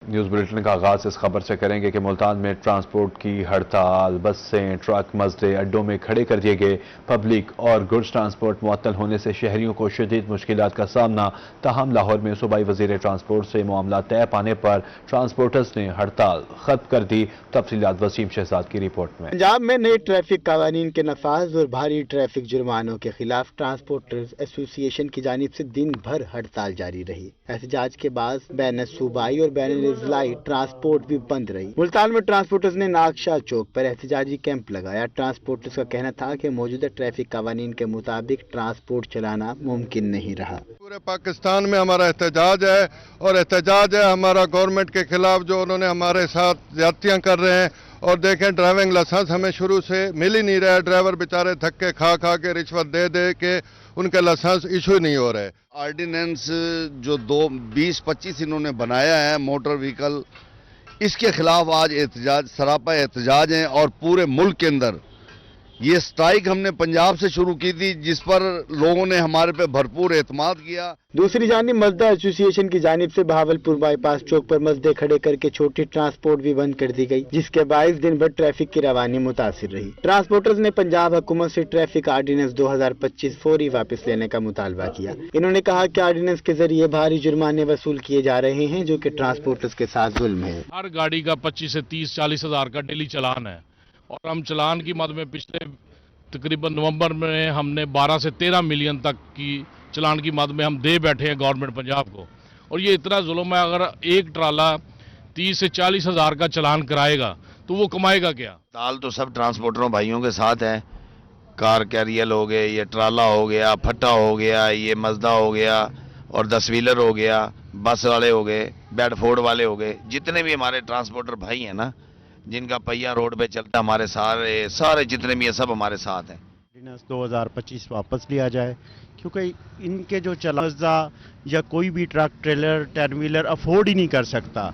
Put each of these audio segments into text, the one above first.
News bulletin کا آغاز اس خبر سے کریں گے کہ ملتان میں ٹرانسپورٹ کی ہڑتال، بسیں، ٹرک، مزدے اڈوں میں کھڑے کر دیے گئے۔ پبلک اور گڈز ٹرانسپورٹ معطل ہونے سے شہریوں کو شدید مشکلات کا سامنا۔ تاہم لاہور میں صوبائی وزیر ٹرانسپورٹ سے معاملہ طے پانے پر ٹرانسپورٹرز نے ہڑتال ختم کر دی۔ تفصیلات وسیم شہزاد کی رپورٹ میں۔ پنجاب میں نئے ٹریفک قوانین کے نفاذ اور بھاری ٹریفک جرمانوں کے خلاف ٹرانسپورٹرز ایسوسی ایشن کی جانب سے دن بھر ہڑتال جاری رہی۔ احتجاج کے بعد بین صوبائی اور بین الاضلاعی ٹرانسپورٹ بھی بند رہی۔ ملتان میں ٹرانسپورٹرز نے ناکشاہ چوک پر احتجاجی کیمپ لگایا۔ ٹرانسپورٹرز کا کہنا تھا کہ موجودہ ٹریفک قوانین کے مطابق ٹرانسپورٹ چلانا ممکن نہیں رہا۔ پورے پاکستان میں ہمارا احتجاج ہے اور احتجاج ہے ہمارا گورنمنٹ کے خلاف جو انہوں نے ہمارے ساتھ زیادتیاں کر رہے ہیں۔ اور دیکھیں ڈرائیونگ لائسنس ہمیں شروع سے مل ہی نہیں رہا ہے، ڈرائیور بیچارے دھکے کھا کے رشوت دے کے ان کے لائسنس ایشو نہیں ہو رہے۔ آرڈیننس جو 2025 انہوں نے بنایا ہے موٹر وہیکل، اس کے خلاف آج احتجاج سراپا احتجاج ہیں اور پورے ملک کے اندر یہ سٹرائک ہم نے پنجاب سے شروع کی تھی جس پر لوگوں نے ہمارے پہ بھرپور اعتماد کیا۔ دوسری جانب مزدہ ایسوسی ایشن کی جانب سے بہاولپور بائی پاس چوک پر مزدے کھڑے کر کے چھوٹی ٹرانسپورٹ بھی بند کر دی گئی، جس کے باعث دن بھر ٹریفک کی روانی متاثر رہی۔ ٹرانسپورٹرز نے پنجاب حکومت سے ٹریفک آرڈیننس 2025 فوری واپس لینے کا مطالبہ کیا۔ انہوں نے کہا کہ آرڈیننس کے ذریعے بھاری جرمانے وصول کیے جا رہے ہیں جو کہ ٹرانسپورٹرز کے ساتھ ظلم ہے۔ ہر گاڑی کا 25 سے 30-40 ہزار کا ڈیلی چلان ہے اور ہم چلان کی مد میں پچھلے تقریباً نومبر میں ہم نے 12 سے 13 ملین تک کی چلان کی مد میں ہم دے بیٹھے ہیں گورنمنٹ پنجاب کو، اور یہ اتنا ظلم ہے۔ اگر ایک ٹرالا 30 سے 40 ہزار کا چلان کرائے گا تو وہ کمائے گا کیا؟ تال تو سب ٹرانسپورٹروں بھائیوں کے ساتھ ہے، کار کیریل ہو گئے، یہ ٹرالا ہو گیا، پھٹا ہو گیا، یہ مزدہ ہو گیا اور 10 ویلر ہو گیا، بس والے ہو گئے، بیڈ فورڈ والے ہو گئے، جتنے بھی ہمارے ٹرانسپورٹر بھائی ہیں نا جن کا پہیہ روڈ پہ چلتا ہے، ہمارے سارے جتنے بھی ہیں سب ہمارے ساتھ ہیں۔ آرڈیننس 2025 واپس لیا جائے کیونکہ ان کے جو چلازہ یا کوئی بھی ٹرک ٹریلر 10 ویلر افورڈ ہی نہیں کر سکتا۔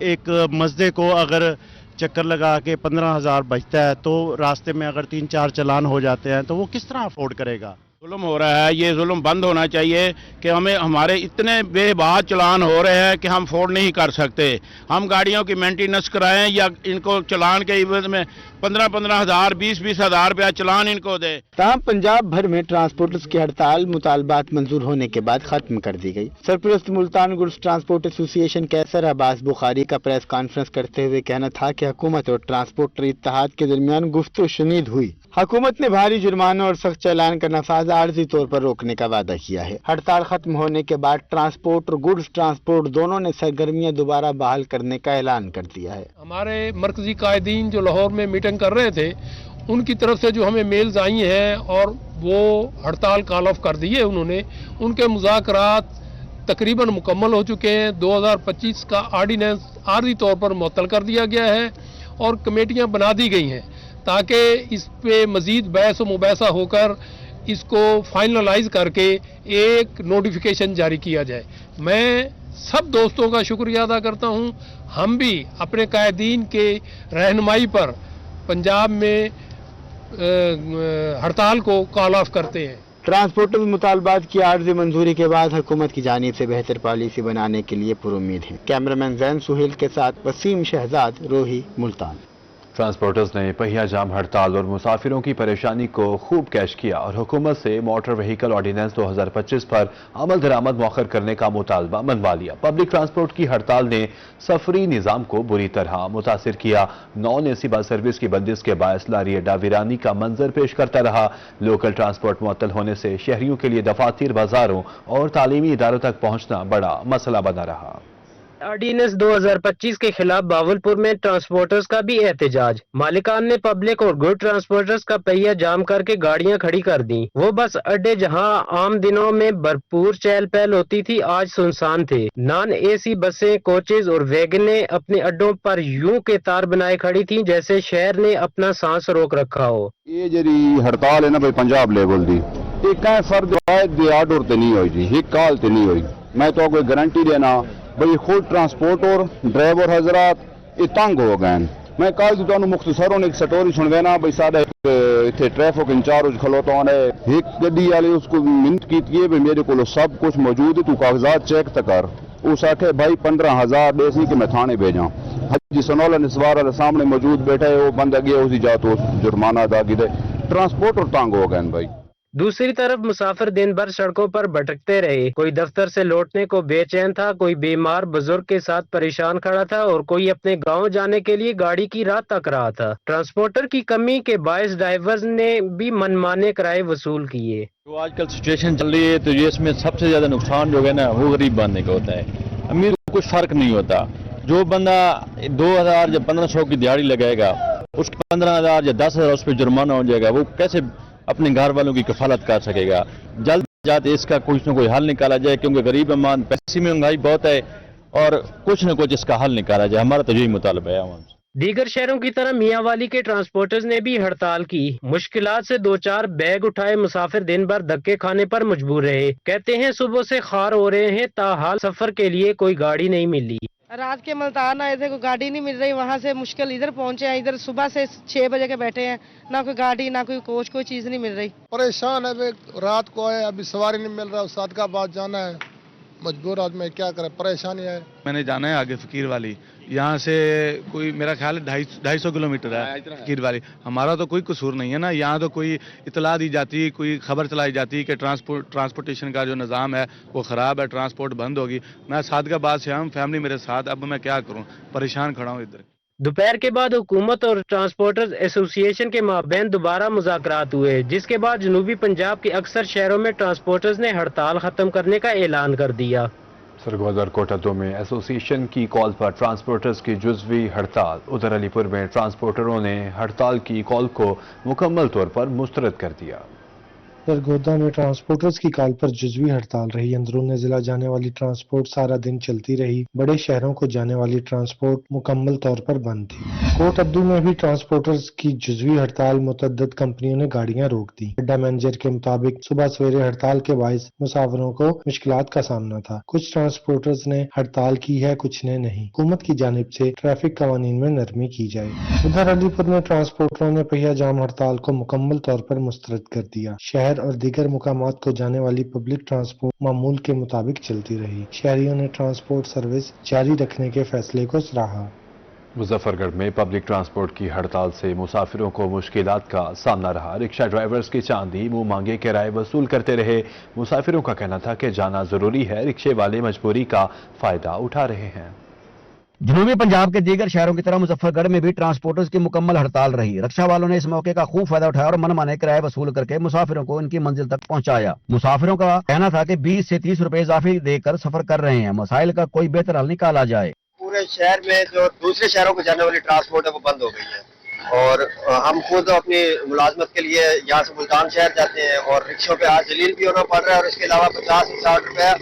ایک مزدے کو اگر چکر لگا کے 15,000 بچتا ہے تو راستے میں اگر 3-4 چلان ہو جاتے ہیں تو وہ کس طرح افورڈ کرے گا؟ ظلم ہو رہا ہے، یہ ظلم بند ہونا چاہیے کہ ہمارے اتنے بے بہا چلان ہو رہے ہیں کہ ہم افورڈ نہیں کر سکتے۔ ہم گاڑیوں کی مینٹیننس کرائیں یا ان کو چلان کے عوض میں 15,000 20,000 روپیہ چلان ان کو دے۔ تاہم پنجاب بھر میں ٹرانسپورٹرز کی ہڑتال مطالبات منظور ہونے کے بعد ختم کر دی گئی۔ سرپرست ملتان گڈز ٹرانسپورٹ ایسوسی ایشن کیسر عباس بخاری کا پریس کانفرنس کرتے ہوئے کہنا تھا کہ حکومت اور ٹرانسپورٹر اتحاد کے درمیان گفت و شنید ہوئی۔ حکومت نے بھاری جرمانوں اور سخت چالان کا نفاذ عارضی طور پر روکنے کا وعدہ کیا ہے۔ ہڑتال ختم ہونے کے بعد ٹرانسپورٹ اور گڈز ٹرانسپورٹ دونوں نے سرگرمیاں دوبارہ بحال کرنے کا اعلان کر دیا ہے۔ ہمارے مرکزی قائدین جو لاہور میں میٹنگ کر رہے تھے ان کی طرف سے جو ہمیں میلز آئی ہیں اور وہ ہڑتال کال آف کر دی ہے انہوں نے، ان کے مذاکرات تقریباً مکمل ہو چکے ہیں۔ 2025 کا آرڈیننس عارضی طور پر معطل کر دیا گیا ہے اور کمیٹیاں بنا دی گئی ہیں تاکہ اس پہ مزید بحث و مباحثہ ہو کر اس کو فائنلائز کر کے ایک نوٹیفیکیشن جاری کیا جائے۔ میں سب دوستوں کا شکریہ ادا کرتا ہوں۔ ہم بھی اپنے قائدین کے رہنمائی پر پنجاب میں ہڑتال کو کال آف کرتے ہیں۔ ٹرانسپورٹرز مطالبات کی عارضی منظوری کے بعد حکومت کی جانب سے بہتر پالیسی بنانے کے لیے پرامید ہیں۔ کیمرامین زین سہیل کے ساتھ وسیم شہزاد، روہی، ملتان۔ ٹرانسپورٹرز نے پہیہ جام ہڑتال اور مسافروں کی پریشانی کو خوب کیش کیا اور حکومت سے موٹر وہیکل آرڈیننس 2025 پر عمل درآمد مؤخر کرنے کا مطالبہ منوا لیا۔ پبلک ٹرانسپورٹ کی ہڑتال نے سفری نظام کو بری طرح متاثر کیا۔ نان اے سی بس سروس کی بندش کے باعث لاری اڈا ویرانی کا منظر پیش کرتا رہا۔ لوکل ٹرانسپورٹ معطل ہونے سے شہریوں کے لیے دفاتر، بازاروں اور تعلیمی اداروں تک پہنچنا بڑا مسئلہ بنا رہا۔ آرڈیننس 2025 کے خلاف بہاولپور میں ٹرانسپورٹرز کا بھی احتجاج۔ مالکان نے پبلک اور گڈ ٹرانسپورٹرز کا پہیہ جام کر کے گاڑیاں کھڑی کر دیں۔ وہ بس اڈے جہاں عام دنوں میں بھرپور چہل پہل ہوتی تھی آج سنسان تھے۔ نان اے سی بسیں، کوچز اور ویگنیں اپنے اڈوں پر یوں کے تار بنائے کھڑی تھیں جیسے شہر نے اپنا سانس روک رکھا ہو۔ یہ جی ہڑتال ہے نا بھائی پنجاب لیول دی ایک فرد آرڈر تے نہیں ہوئی جی، ایک کال تے نہیں ہوئی۔ میں تو کوئی گارنٹی دینا بھائی خود ٹرانسپورٹ اور ڈرائیور حضرات یہ تنگ ہو گئے۔ میں کل تو مختصر ایک سٹوری سنوینا بھائی سارے اتنے ٹریفک انچارج کھلوتا ہے ایک گڈی والے اس کو منت کی میرے کو سب کچھ موجود ہے، تو کاغذات چیک تو کر उस आखे भाई 15,000 देसी कि मैं थाने भेजा। हाजी सनौला निस्वार वाले सामने मौजूद बैठे वो बंदा गया उसी जा तो जुर्माना अदा की ट्रांसपोर्टर तंग हो गए भाई। दूसरी तरफ मुसाफिर दिन भर सड़कों पर भटकते रहे। कोई दफ्तर से लौटने को बेचैन था, कोई बीमार बुजुर्ग के साथ परेशान खड़ा था और कोई अपने गांव जाने के लिए गाड़ी की राह तक रहा था। ट्रांसपोर्टर की कमी के बायस ड्राइवर्स ने भी मनमाने किराए वसूल किए। जो आजकल सिचुएशन चल रही है तो ये इसमें सबसे ज्यादा नुकसान जो है ना वो गरीब बंदे का होता है। अमीर को कुछ फर्क नहीं होता। जो बंदा 2,000 या 1,500 की दिहाड़ी लगाएगा उसको 15,000 या 10,000 उस पर जुर्माना हो जाएगा। वो कैसे अपने घर वालों की कफालत कर सकेगा? जल्द जाते इसका कुछ न कोई हल निकाला जाए, क्योंकि गरीब अमान पैसे में महंगाई बहुत है और कुछ न कुछ इसका हल निकाला जाए। हमारा तो यही मुतालबा है आवाम से। दीगर शहरों की तरह मियांवाली के ट्रांसपोर्टर्स ने भी हड़ताल की। मुश्किलात से 2-4 बैग उठाए मुसाफिर दिन भर धक्के खाने पर मजबूर रहे। कहते हैं सुबह से खार हो रहे हैं, ताहाल सफर के लिए कोई गाड़ी नहीं मिली। रात के मुल्तान आए थे, कोई गाड़ी नहीं मिल रही, वहाँ से मुश्किल इधर पहुँचे हैं। इधर सुबह से 6 बजे के बैठे हैं, ना कोई गाड़ी ना कोई कोच, कोई चीज़ नहीं मिल रही। परेशान है, रात को आए अभी सवारी नहीं मिल रहा, सादकाबाद जाना है, मजबूर आदमी क्या करे, परेशानी है। मैंने जाना है आगे फकीर वाली, यहाँ से कोई मेरा ख्याल है 250 किलोमीटर है फकीर वाली। हमारा तो कोई कसूर नहीं है ना, यहाँ तो कोई इतला दी जाती, कोई खबर चलाई जाती कि ट्रांसपोर्टेशन का जो निज़ाम है वो ख़राब है, ट्रांसपोर्ट बंद होगी। मैं सादकाबाद से हूँ, फैमिली मेरे साथ, अब मैं क्या करूँ, परेशान खड़ा हूँ इधर। दोपहर के बाद हुकूमत और ट्रांसपोर्टर्स एसोसिएशन के माबैन दोबारा मुज़ाकरात हुए, जिसके बाद जनूबी पंजाब के अक्सर शहरों में ट्रांसपोर्टर्स ने हड़ताल खत्म करने का ऐलान कर दिया। सरगोदर कोटा 2 में एसोसिएशन की कॉल पर ट्रांसपोर्टर्स की जुज़वी हड़ताल। उधर अलीपुर में ट्रांसपोर्टरों ने हड़ताल की कॉल को मुकम्मल तौर पर मुस्तरद कर दिया। सरगोदा में ट्रांसपोर्टर्स की कॉल पर जुज़वी हड़ताल रही। अंदरून जिला जाने वाली ट्रांसपोर्ट सारा दिन चलती रही। बड़े शहरों को जाने वाली ट्रांसपोर्ट मुकम्मल तौर पर बंद थी। कोट अब्दू में भी ट्रांसपोर्टर्स की जुज़वी हड़ताल, मुतअद्दिद कंपनियों ने गाड़ियां रोक दी। अड्डा मैनेजर के मुताबिक सुबह सवेरे हड़ताल के बायस मुसाफिरों को मुश्किलात का सामना था। कुछ ट्रांसपोर्टर्स ने हड़ताल की है, कुछ ने नहीं। हुकूमत की जानिब से ट्रैफिक कवानीन में नरमी की जाए। उधर अलीपुर में ट्रांसपोर्टरों ने पहिया जाम हड़ताल को मुकम्मल तौर पर मुस्तरद कर दिया। शहर और दीगर मुकामात को जाने वाली पब्लिक ट्रांसपोर्ट मामूल के मुताबिक चलती रही। शहरियों ने ट्रांसपोर्ट सर्विस जारी रखने के फैसले को सराहा। मुजफ्फरगढ़ में पब्लिक ट्रांसपोर्ट की हड़ताल से मुसाफिरों को मुश्किलात का सामना रहा। रिक्शा ड्राइवर्स की चांदी मुंह मांगे किराए वसूल करते रहे। मुसाफिरों का कहना था कि जाना जरूरी है, रिक्शे वाले मजबूरी का फायदा उठा रहे हैं। जनूबी पंजाब के दीगर शहरों की तरह मुजफ्फरगढ़ में भी ट्रांसपोर्टर्स की मुकम्मल हड़ताल रही। रक्षा वालों ने इस मौके का खूब फायदा उठाया और मनमाने किराए वसूल करके मुसाफिरों को उनकी मंजिल तक पहुंचाया। मुसाफिरों का कहना था कि 20 से 30 रुपए इजाफी देकर सफर कर रहे हैं। मसाइल का कोई बेहतर हल निकाला जाए। पूरे शहर में जो दूसरे शहरों को जाने वाली ट्रांसपोर्ट है वो बंद हो गई है और हम खुद अपनी मुलाजमत के लिए यहाँ से मुल्तान शहर जाते हैं और रिक्शों पे आज जलील भी होना पड़ रहा है और इसके अलावा 50 से 60 रुपया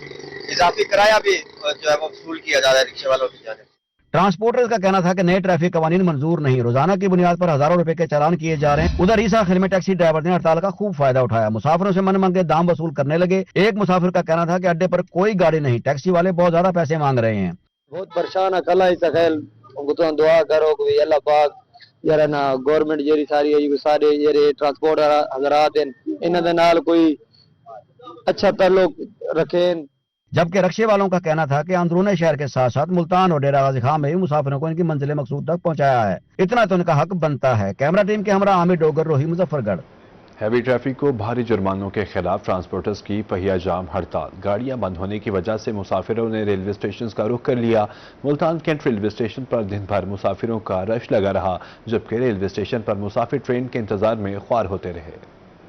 इजाफी किराया भी जो है वो वसूल किया जा रहा है रिक्शे वालों की जाने। ट्रांसपोर्टर्स का कहना था कि नए ट्रैफिक कवानीन मंजूर नहीं, रोजाना की बुनियाद पर हजारों रुपए के चालान किए जा रहे हैं। उधर ईसा खिल में टैक्सी ड्राइवर ने हड़ताल का खूब फायदा उठाया। मुसाफिरों से मन मांगे दाम वसूल करने लगे। एक मुसाफिर का कहना था कि अड्डे पर कोई गाड़ी नहीं, टैक्सी वाले बहुत ज्यादा पैसे मांग रहे हैं। बहुत परेशान है, कल ईसा खैल उनको तो दुआ करो कि अल्लाह पाक यार ना गवर्नमेंट जेरी सारी है सारे जेरे ट्रांसपोर्ट हजरात इन्हां दे नाल कोई अच्छा ताल्लुक रखें। जबकि रक्शे वालों का कहना था कि अंदरूनी शहर के साथ साथ मुल्तान और डेरा गाजी खान में भी मुसाफिरों को इनकी मंजिल मकसूद तक पहुंचाया है। इतना तो उनका हक बनता है। कैमरा टीम के हमरा आमिर डोगर, रोही, मुजफ्फरगढ़। हैवी ट्रैफिक को भारी जुर्मानों के खिलाफ ट्रांसपोर्टर्स की पहिया जाम हड़ताल। गाड़ियां बंद होने की वजह से मुसाफिरों ने रेलवे स्टेशन का रुख कर लिया। मुल्तान कैंट रेलवे स्टेशन पर दिन भर मुसाफिरों का रश लगा रहा, जबकि रेलवे स्टेशन पर मुसाफिर ट्रेन के इंतजार में ख्वार होते रहे।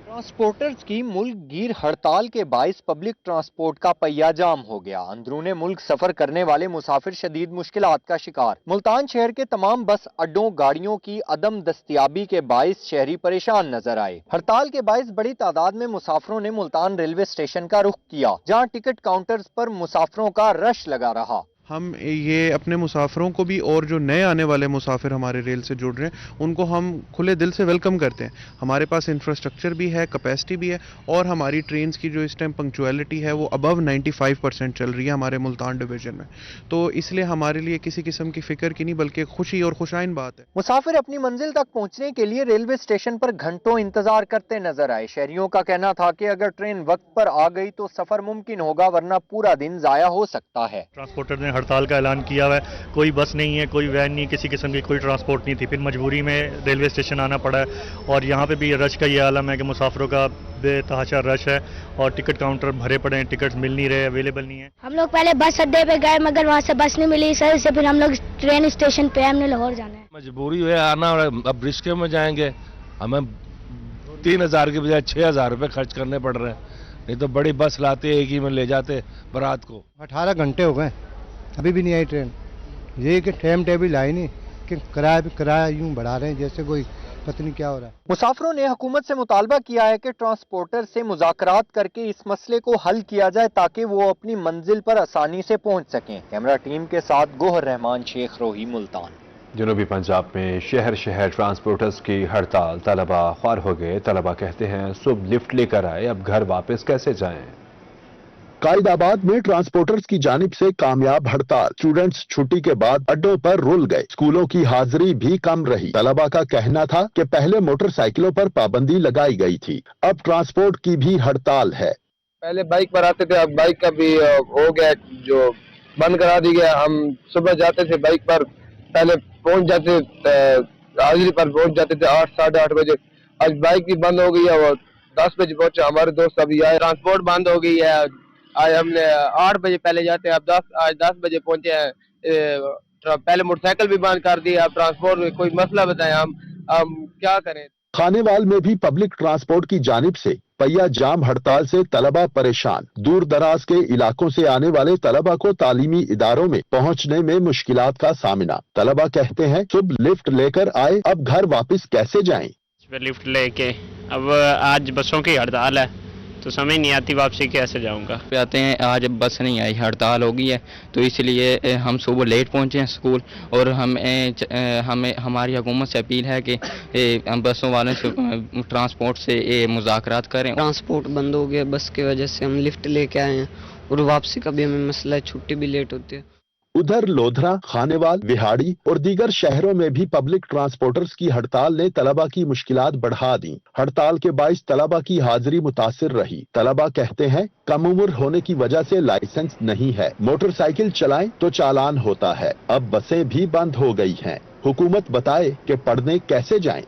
ट्रांसपोर्टर्स की मुल्क गिर हड़ताल के बायस पब्लिक ट्रांसपोर्ट का पहिया जाम हो गया। अंदरूने मुल्क सफर करने वाले मुसाफिर शदीद मुश्किलात का शिकार। मुल्तान शहर के तमाम बस अड्डों गाड़ियों की अदम दस्तयाबी के बायस शहरी परेशान नजर आए। हड़ताल के बायस बड़ी तादाद में मुसाफिरों ने मुल्तान रेलवे स्टेशन का रुख किया, जहाँ टिकट काउंटर्स पर मुसाफिरों का रश लगा रहा। ہم یہ اپنے مسافروں کو بھی اور جو نئے آنے والے مسافر ہمارے ریل سے جڑ رہے ہیں ان کو ہم کھلے دل سے ویلکم کرتے ہیں. ہمارے پاس انفراسٹرکچر بھی ہے, کیپیسٹی بھی ہے, اور ہماری ٹرینز کی جو اس ٹائم پنکچویلٹی ہے وہ ابو 95% چل رہی ہے ہمارے ملتان ڈویژن میں. تو اس لیے ہمارے لیے کسی قسم کی فکر کی نہیں بلکہ خوشی اور خوشائن بات ہے. مسافر اپنی منزل تک پہنچنے کے لیے ریلوے اسٹیشن پر گھنٹوں انتظار کرتے نظر آئے. شہریوں کا کہنا تھا کہ اگر ٹرین وقت پر آ گئی تو سفر ممکن ہوگا, ورنہ پورا دن ضائع ہو سکتا ہے. ٹرانسپورٹر نے ہڑتال کا اعلان کیا ہوا ہے, کوئی بس نہیں ہے, کوئی وین نہیں, کسی قسم کی کوئی ٹرانسپورٹ نہیں تھی, پھر مجبوری میں ریلوے اسٹیشن آنا پڑا ہے. اور یہاں پہ بھی رش کا یہ عالم ہے کہ مسافروں کا بے تحاشا رش ہے اور ٹکٹ کاؤنٹر بھرے پڑے ہیں, ٹکٹ مل نہیں رہے, اویلیبل نہیں ہے. ہم لوگ پہلے بس اڈے پہ گئے مگر وہاں سے بس نہیں ملی سر سے, پھر ہم لوگ ٹرین اسٹیشن پہ ہم نے لاہور جانا ہے. مجبوری ہے آنا, اور اب رشکے میں جائیں گے ہمیں 3000 کے بجائے 6000 روپے خرچ کرنے پڑ رہے ہیں, نہیں تو بڑی بس لاتے ایک ہی میں لے جاتے بارات کو. 18 گھنٹے ہو گئے ابھی بھی نہیں آئی ٹرین. یہ کہ ٹائم ٹیبل آئی نہیں کہ کرایہ یوں بڑھا رہے ہیں جیسے کوئی پتہ نہیں کیا ہو رہا ہے. مسافروں نے حکومت سے مطالبہ کیا ہے کہ ٹرانسپورٹر سے مذاکرات کر کے اس مسئلے کو حل کیا جائے تاکہ وہ اپنی منزل پر آسانی سے پہنچ سکیں. کیمرہ ٹیم کے ساتھ گوہر رحمان, شیخ روہی, ملتان. جنوبی پنجاب میں شہر شہر ٹرانسپورٹرز کی ہڑتال. طلبہ خوار ہو گئے. طلبہ کہتے ہیں صبح لفٹ لے کر آئے, اب گھر واپس کیسے جائیں. قائد آباد میں ٹرانسپورٹرز کی جانب سے کامیاب ہڑتال. اسٹوڈنٹس چھٹی کے بعد اڈوں پر رول گئے. اسکولوں کی حاضری بھی کم رہی. طلبہ کا کہنا تھا کہ پہلے موٹر سائیکلوں پر پابندی لگائی گئی تھی, اب ٹرانسپورٹ کی بھی ہڑتال ہے. پہلے بائک پر آتے تھے, اب بائک کا بھی ہو گیا, جو بند کرا دی گیا. ہم صبح جاتے تھے بائک پر, پہلے پہنچ جاتے حاضری پر پہنچ جاتے تھے 8 ساڑھے 8 بجے. آج بائک بھی بند ہو گئی ہے, وہ 10 بجے پہنچے. ہمارے دوست ابھی آئے. ٹرانسپورٹ بند ہو گئی ہے. آج ہم نے 8 بجے پہلے جاتے ہیں, اب آج 10 بجے پہنچے ہیں. پہلے موٹر سائیکل بھی بند کر دی, اب ٹرانسپورٹ میں کوئی مسئلہ بتائیں ہم کیا کریں. خانیوال میں بھی پبلک ٹرانسپورٹ کی جانب سے پہیا جام ہڑتال سے طلبہ پریشان. دور دراز کے علاقوں سے آنے والے طلبہ کو تعلیمی اداروں میں پہنچنے میں مشکلات کا سامنا. طلبہ کہتے ہیں صبح لفٹ لے کر آئے, اب گھر واپس کیسے جائیں. لفٹ لے کے اب آج بسوں کی ہڑتال ہے تو سمجھ نہیں آتی واپسی کیسے جاؤں گا. آتے ہیں, آج بس نہیں آئی, ہڑتال ہو گئی ہے تو اس لیے ہم صبح لیٹ پہنچے ہیں اسکول. اور ہمیں ہماری حکومت سے اپیل ہے کہ بسوں والوں سے ٹرانسپورٹ سے مذاکرات کریں. ٹرانسپورٹ بند ہو گیا بس کی وجہ سے, ہم لفٹ لے کے آئے ہیں اور واپسی کا بھی ہمیں مسئلہ ہے, چھٹی بھی لیٹ ہوتی ہے. ادھر لودھرا, خانیوال, وہاڑی اور دیگر شہروں میں بھی پبلک ٹرانسپورٹرز کی ہڑتال نے طلبہ کی مشکلات بڑھا دیں. ہڑتال کے باعث طلبہ کی حاضری متاثر رہی. طلبہ کہتے ہیں کم عمر ہونے کی وجہ سے لائسنس نہیں ہے, موٹر سائیکل چلائیں تو چالان ہوتا ہے. اب بسیں بھی بند ہو گئی ہیں. حکومت بتائے کہ پڑھنے کیسے جائیں.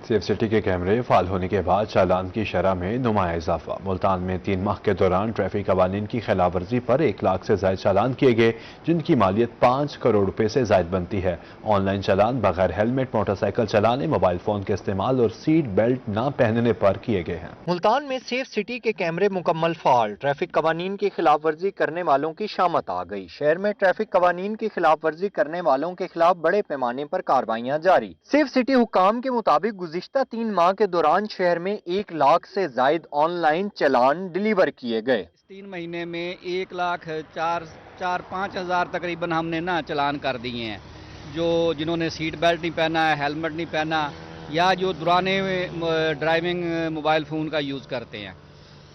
سیف سٹی کے کیمرے فعال ہونے کے بعد چالان کی شرح میں نمایاں اضافہ. ملتان میں 3 ماہ کے دوران ٹریفک قوانین کی خلاف ورزی پر 1 لاکھ سے زائد چالان کیے گئے, جن کی مالیت 5 کروڑ روپے سے زائد بنتی ہے. آن لائن چالان بغیر ہیلمٹ موٹر سائیکل چلانے, موبائل فون کے استعمال اور سیٹ بیلٹ نہ پہننے پر کیے گئے ہیں. ملتان میں سیف سٹی کے کیمرے مکمل فعال. ٹریفک قوانین کی خلاف ورزی کرنے والوں کی شامت آ گئی. شہر میں ٹریفک قوانین کی خلاف ورزی کرنے والوں کے خلاف بڑے پیمانے پر کارروائیاں جاری. سیف سٹی حکام کے مطابق گزشتہ 3 ماہ کے دوران شہر میں 1 لاکھ سے زائد آن لائن چالان ڈیلیور کیے گئے. 3 مہینے میں 1,04,5 ہزار تقریباً ہم نے چالان کر دیے ہیں. جنہوں نے سیٹ بیلٹ نہیں پہنا ہے, ہیلمٹ نہیں پہنا, یا جو دوران ڈرائیونگ موبائل فون کا یوز کرتے ہیں,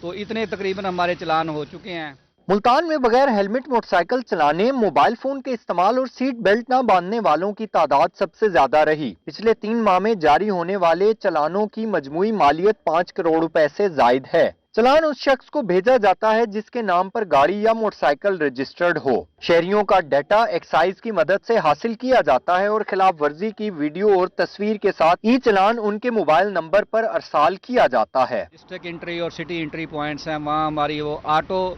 تو اتنے تقریباً ہمارے چالان ہو چکے ہیں. ملتان میں بغیر ہیلمٹ موٹر سائیکل چلانے, موبائل فون کے استعمال اور سیٹ بیلٹ نہ باندھنے والوں کی تعداد سب سے زیادہ رہی. پچھلے 3 ماہ میں جاری ہونے والے چالانوں کی مجموعی مالیت 5 کروڑ روپے سے زائد ہے. چلان اس شخص کو بھیجا جاتا ہے جس کے نام پر گاڑی یا موٹر سائیکل رجسٹرڈ ہو. شہریوں کا ڈیٹا ایکسائز کی مدد سے حاصل کیا جاتا ہے اور خلاف ورزی کی ویڈیو اور تصویر کے ساتھ ای چلان ان کے موبائل نمبر پر ارسال کیا جاتا ہے. ڈسٹرکٹ انٹری اور سٹی انٹری پوائنٹس ہیں, وہاں ہماری وہ آٹو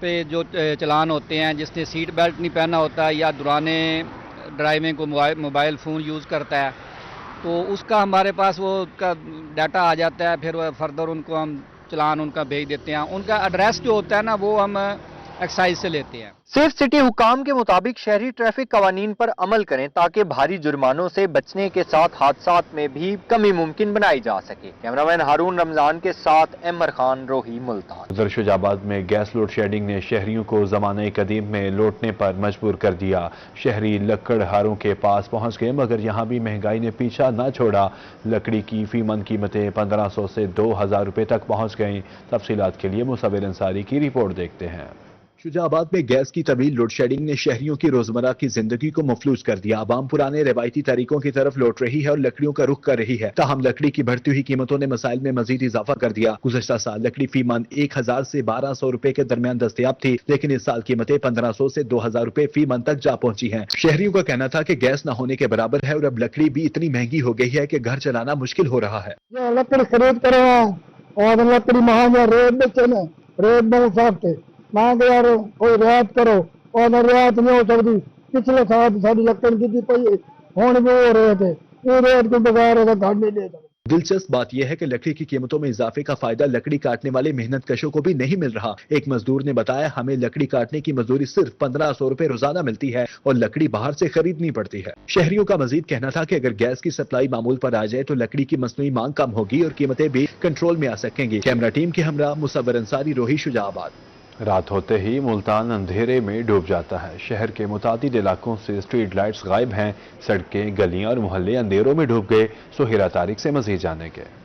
پہ جو چلان ہوتے ہیں, جس نے سیٹ بیلٹ نہیں پہنا ہوتا یا دوران ڈرائیونگ کو موبائل فون یوز کرتا ہے, تو اس کا ہمارے پاس وہ کا ڈیٹا آ جاتا ہے. پھر فردر ان کو ہم چلان ان کا بھیج دیتے ہیں. ان کا ایڈریس جو ہوتا ہے نا, وہ ہم एक्साइज से लेते हैं। सेफ सिटी हुकाम के मुताबिक शहरी ट्रैफिक कवानीन पर अमल करें ताकि भारी जुर्मानों से बचने के साथ हादसात में भी कमी मुमकिन बनाई जा सके। कैमरामैन हारून रमजान के साथ एमर खान, रोही, मुल्तान। उधर शुजाबाद में गैस लोड शेडिंग ने शहरियों को ज़माने कदीम में लौटने पर मजबूर कर दिया। शहरी लकड़हारों के पास पहुंच गए मगर यहां भी महंगाई ने पीछा न छोड़ा। लकड़ी की फी मन कीमतें 1500 से 2000 रुपए तक पहुंच गईं। तफसीलात के लिए मुसव्विर अंसारी की रिपोर्ट देखते हैं। शुजाबाद में गैस की तवील लोड शेडिंग ने शहरियों की रोजमर्रा की जिंदगी को मफलूज कर दिया। आवाम पुराने रवायती तरीकों की तरफ लौट रही है और लकड़ियों का रुख कर रही है। ताहम लकड़ी की बढ़ती हुई कीमतों ने मसाइल में मजीद इजाफा कर दिया। गुज़श्ता साल लकड़ी फी मन 1000 से 1200 रुपए के दरमियान दस्तयाब थी, लेकिन इस साल कीमतें 1500 से 2000 रुपए फी मन तक जा पहुंची हैं। शहरियों का कहना था कि गैस न होने के बराबर है और अब लकड़ी भी इतनी महंगी हो गई है कि घर चलाना मुश्किल हो रहा है। लकड़ी खरीद करो और लकड़ी महंगा रेट बेचे ना, रेट बहुत सस्ते मांग यार, कोई रियायत करो और रियायत नहीं हो सकती। पिछले साल साड़ी लकड़ी की पई हुण भी हो रहे थे, ये रेट के बगैर घर नहीं दे सकते। दिलचस्प बात यह है कि लकड़ी की कीमतों में इजाफे का फायदा लकड़ी काटने वाले मेहनत कशों को भी नहीं मिल रहा। एक मजदूर ने बताया, हमें लकड़ी काटने की मजदूरी सिर्फ 1500 रुपए रोजाना मिलती है और लकड़ी बाहर से खरीदनी पड़ती है। शहरियों का मजीद कहना था कि अगर गैस की सप्लाई मामूल पर आ जाए तो लकड़ी की मसनूई मांग कम होगी और कीमतें भी कंट्रोल में आ सकेंगी। कैमरा टीम के हमरा मुसव्विर अंसारी, रोही, शुजाबाद। रात होते ही मुल्तान अंधेरे में डूब जाता है। शहर के मुतादिद इलाकों से स्ट्रीट लाइट्स गायब हैं। सड़कें, गलियां और मोहल्ले अंधेरों में डूब गए। सुहेरा तारिक से मजीद जानेंगे।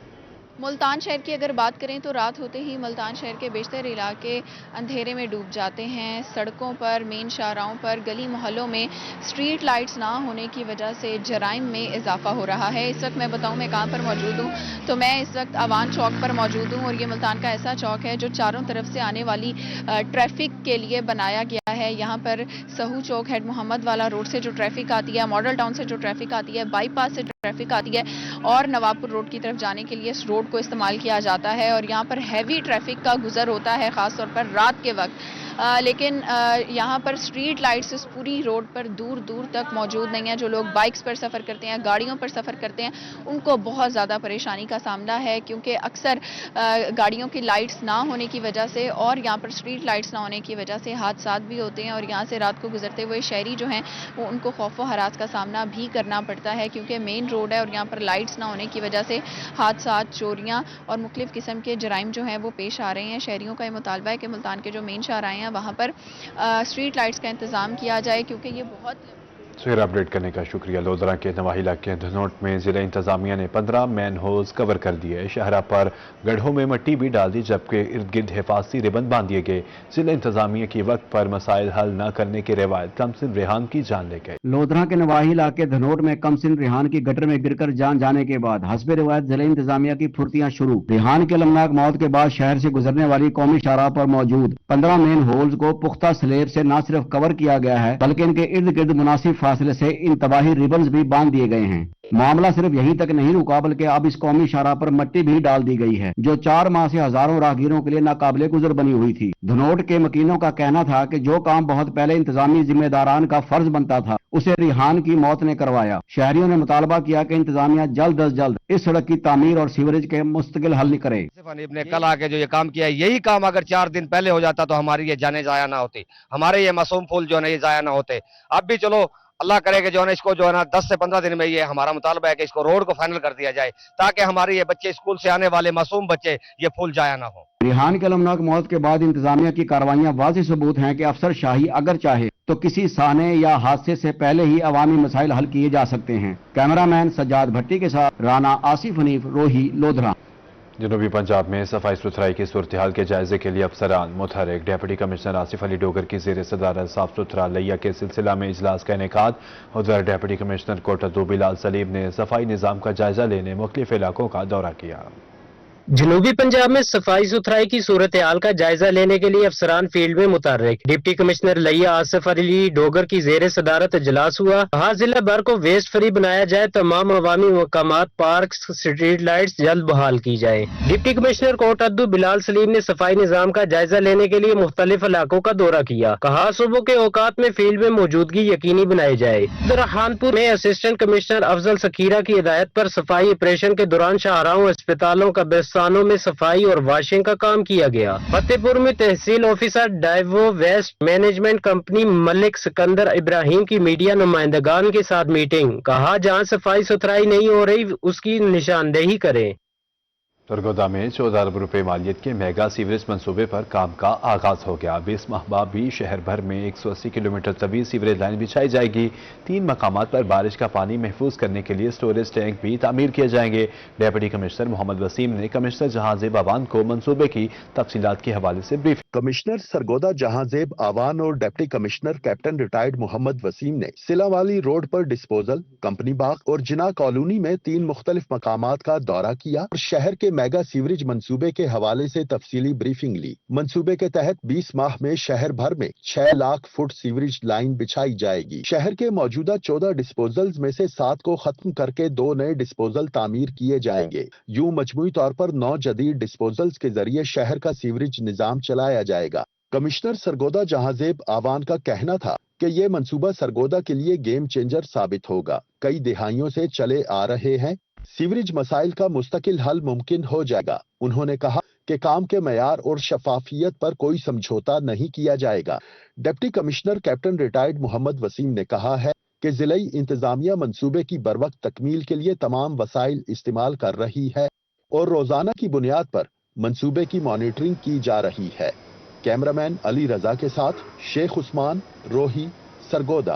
मुल्तान शहर की अगर बात करें तो रात होते ही मुल्तान शहर के बेशतर इलाके अंधेरे में डूब जाते हैं। सड़कों पर, मेन शाहराहों पर, गली मोहल्लों में स्ट्रीट लाइट्स ना होने की वजह से जराइम में इजाफा हो रहा है। इस वक्त मैं बताऊं मैं कहां पर मौजूद हूं, तो मैं इस वक्त अवान चौक पर मौजूद हूं और ये मुल्तान का ऐसा चौक है जो चारों तरफ से आने वाली ट्रैफिक के लिए बनाया गया है। यहाँ पर सहू चौक, हेड मोहम्मद वाला रोड से जो ट्रैफिक आती है, मॉडल टाउन से जो ट्रैफिक आती है, बाईपास से ट्रैफिक आती है और नवाबपुर रोड की तरफ जाने के लिए इस रोड को इस्तेमाल किया जाता है और यहाँ पर हैवी ट्रैफिक का गुजर होता है, खास तौर पर रात के वक्त। लेकिन यहाँ पर स्ट्रीट लाइट्स इस पूरी रोड पर दूर दूर तक मौजूद नहीं है। जो लोग बाइक्स पर सफ़र करते हैं, गाड़ियों पर सफ़र करते हैं, उनको बहुत ज़्यादा परेशानी का सामना है क्योंकि अक्सर गाड़ियों की लाइट्स ना होने की वजह से और यहाँ पर स्ट्रीट लाइट्स ना होने की वजह से हादसात भी होते हैं और यहाँ से रात को गुजरते हुए शहरी जो हैं वो उनको खौफ व हरास का सामना भी करना पड़ता है क्योंकि मेन रोड है और यहाँ पर लाइट्स ना होने की वजह से हादसात, चोरियाँ और मुख्तलिफ किस्म के जराइम जो हैं वो पेश आ रहे हैं। शहरियों का ये मुतालबा है कि मुल्तान के जो मेन शाहराहें हैं वहाँ पर स्ट्रीट लाइट्स का इंतजाम किया जाए क्योंकि ये बहुत। सुहेर अपडेट करने का शुक्रिया। लोधरा के नवाही इलाके धनोट में जिला इंतजामिया ने 15 मैन होल्स कवर कर दिए। शहरा पर गड्ढों में मिट्टी भी डाल दी जबकि इर्द गिर्द हिफाजती रिबन बांध दिए गए। जिला इंतजामिया की वक्त पर मसाइल हल न करने की रिवायत कमसिन रेहान की जान ले गए। लोधरा के नवाही इलाके धनोट में कमसिन रेहान की गटर में गिरकर जान जाने के बाद हस्बे रिवायत जिला इंतजामिया की फुर्तियां शुरू। रेहान की अलमनाक मौत के बाद शहर से गुजरने वाली कौमी शाहराह पर मौजूद 15 मेन होल्स को पुख्ता स्लेब से न सिर्फ कवर किया गया है बल्कि इनके इर्द गिर्द मुनासिब फासले से इन तबाही रिबन्स भी बांध दिए गए हैं। मामला सिर्फ यहीं तक नहीं रुका बल्कि अब इस कौमी शाहराह पर मिट्टी भी डाल दी गई है जो 4 माह से हजारों राहगीरों के लिए नाकाबिले गुजर बनी हुई थी। धनोट के मकीनों का कहना था कि जो काम बहुत पहले इंतजामी जिम्मेदारान का फर्ज बनता था उसे रेहान की मौत ने करवाया। शहरियों ने मुतालबा किया कि इंतजामिया जल्द अज जल्द इस सड़क की तामीर और सीवरेज के मुस्तकिल हल करे। ने कल आके जो ये काम किया है, यही काम अगर 4 दिन पहले हो जाता तो हमारी ये जाने जाया ना होती, हमारे ये मासूम फूल जो है ये जाया ना होते। अब भी चलो अल्लाह करे कि जो है इसको जो है ना 10 से 15 दिन में ये हमारा मुतालबा है कि इसको रोड को फाइनल कर दिया जाए ताकि हमारे ये बच्चे स्कूल से आने वाले मासूम बच्चे ये फूल जाया ना हो। रेहान के अलमनाक मौत के बाद इंतजामिया की कार्रवाइयां वाज़ेह सबूत हैं कि अफसर शाही अगर चाहे तो किसी साने या हादसे से पहले ही अवामी मसाइल हल किए जा सकते हैं। कैमरामैन सज्जाद भट्टी के साथ राना आसिफ हनीफ, रोही, लोधरा। जनूबी पंजाब में सफाई सुथराई की सूरत हाल के जायजे के लिए अफसरान मुतहरिक। डिप्टी कमिश्नर आसिफ अली डोगर की ज़ेर सदारत साफ सुथरा लैया के सिलसिला में इजलास का इनेकाद। उधर डिप्टी कमिश्नर कोटद्दू बिलाल सलीम ने सफाई निज़ाम का जायजा लेने मुख्तलिफ इलाकों का दौरा किया। जनूबी पंजाब में सफाई सुथराई की सूरत हाल का जायजा लेने के लिए अफसरान फील्ड में मुतहर्रिक। डिप्टी कमिश्नर लैया आसिफ अली डोगर की जेर सदारत इजलास हुआ। कहा जिला भर को वेस्ट फ्री बनाया जाए, तमाम अवामी मकामात, पार्क, स्ट्रीट लाइट्स जल्द बहाल की जाए। डिप्टी कमिश्नर कोटद्दू बिलाल सलीम ने सफाई निजाम का जायजा लेने के लिए मुख्तलिफ इलाकों का दौरा किया। कहा सुबह के औकात में फील्ड में मौजूदगी यकीनी बनाई जाए। खानपुर में असिस्टेंट कमिश्नर अफजल सकीरा की हिदायत पर सफाई ऑपरेशन के दौरान शाहराहों, अस्पतालों का स्थानों में सफाई और वॉशिंग का काम किया गया। फतेहपुर में तहसील officer Daewoo waste management company Malik Sikandar Ibrahim की मीडिया नुमाइंदगान के साथ मीटिंग, कहा जहां सफाई सुथराई नहीं हो रही उसकी निशानदेही करें। सरगोदा में 14 अरब रुपए मालियत के मेगा सीवरेज मंसूबे पर काम का आगाज हो गया। 20 माह बाद भी शहर भर में 180 किलोमीटर तवील सीवरेज लाइन बिछाई जाएगी। 3 मकामात पर बारिश का पानी महफूज करने के लिए स्टोरेज टैंक भी तामीर किए जाएंगे। डेप्यूटी कमिश्नर मोहम्मद वसीम ने कमिश्नर जहांजेब आवान को मंसूबे की तफसीलात के हवाले से ब्रीफ। कमिश्नर सरगोदा जहांजेब आवान और deputy commissioner captain retired Mohammad Waseem ने सिलावाली रोड पर डिस्पोजल, कंपनी बाग और जिना कॉलोनी में 3 मुख्तलिफ मकामात का दौरा किया और शहर के मेगा सीवरेज मंसूबे के हवाले से तफसीली ब्रीफिंग ली। मंसूबे के तहत 20 माह में शहर भर में 6 लाख फुट सीवरेज लाइन बिछाई जाएगी। शहर के मौजूदा 14 डिस्पोजल्स में से 7 को खत्म करके 2 नए डिस्पोजल तामीर किए जाएंगे। यूं मजमूई तौर पर 9 जदीद डिस्पोजल्स के जरिए शहर का सीवरेज निजाम चलाया जाएगा। कमिश्नर सरगोदा जहांजेब आवान का कहना था कि ये मंसूबा सरगोदा के लिए गेम चेंजर साबित होगा। कई दिहाइयों से चले आ रहे हैं, सीवरेज मसाइल का मुस्तकिल हल मुमकिन हो जाएगा। उन्होंने कहा कि काम के मयार और शफाफियत पर कोई समझौता नहीं किया जाएगा। Deputy commissioner captain retired Mohammad Waseem ने कहा है कि जिलाई इंतजामिया मंसूबे की बरवक्त तकमील के लिए तमाम वसाइल इस्तेमाल कर रही है और रोजाना की बुनियाद पर मंसूबे की मॉनिटरिंग की जा रही है। कैमरामैन अली रजा के साथ शेख उस्मान, रोही, सरगोदा।